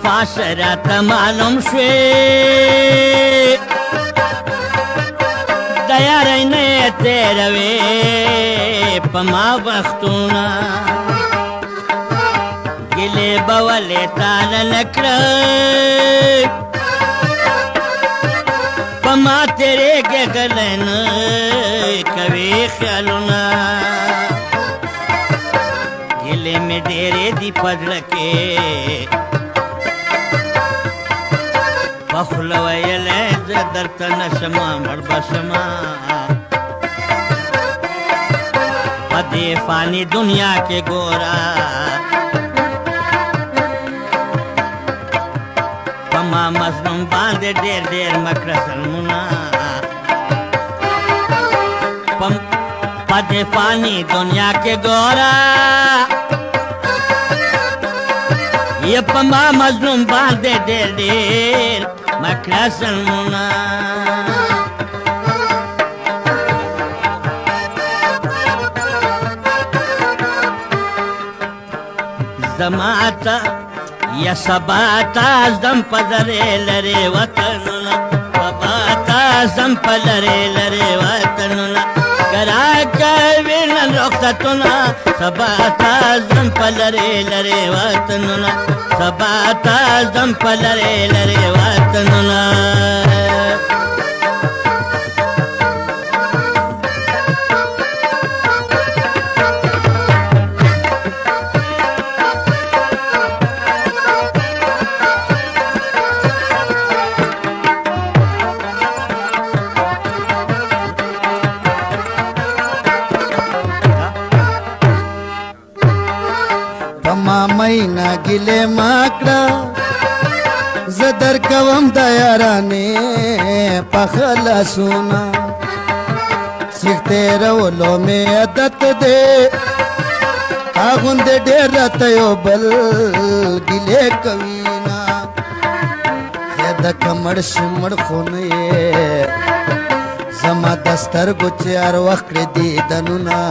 وفا سرات معلوم شوی دیاری نه تیروی پا ما وختونا گلی بولی تالا نکرای پا ما تیرے کے گلن کوي خیالونا گلی میں ڈیرے دی پدلکے بخلو ویلے درت نشما مربشما پدی فانی دنیا کے گورا پما مظلوم باندے ڈیر ڈیر مکر سلمونا پدی فانی دنیا کے گورا یہ پما مظلوم باندے ڈیر ڈیر مکر سلمونا زماتا یا سباتا زم پدرے لرے وطننا سباتا زم پدرے لرے وطننا کرا کوین رخصتنا سباتا زم پدرے لرے وطننا سباتا زم پدرے لرے وطننا مینا گلے ماکڑا زدر کوم دیارانے پخلا سونا سیختے رولو میں عدت دے آغن دے دیر رتیو بل گلے کوینا خیدک مڑ خونے زما دستر گچار وقت دیدنونا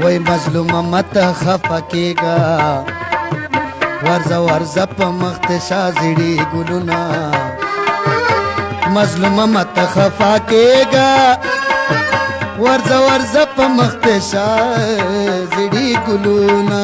وی مظلوم مت خفا کیگا ورزا پا مختشا زیڑی گلونا مظلوم مت خفا کیگا ورزا پا مختشا زیڑی گلونا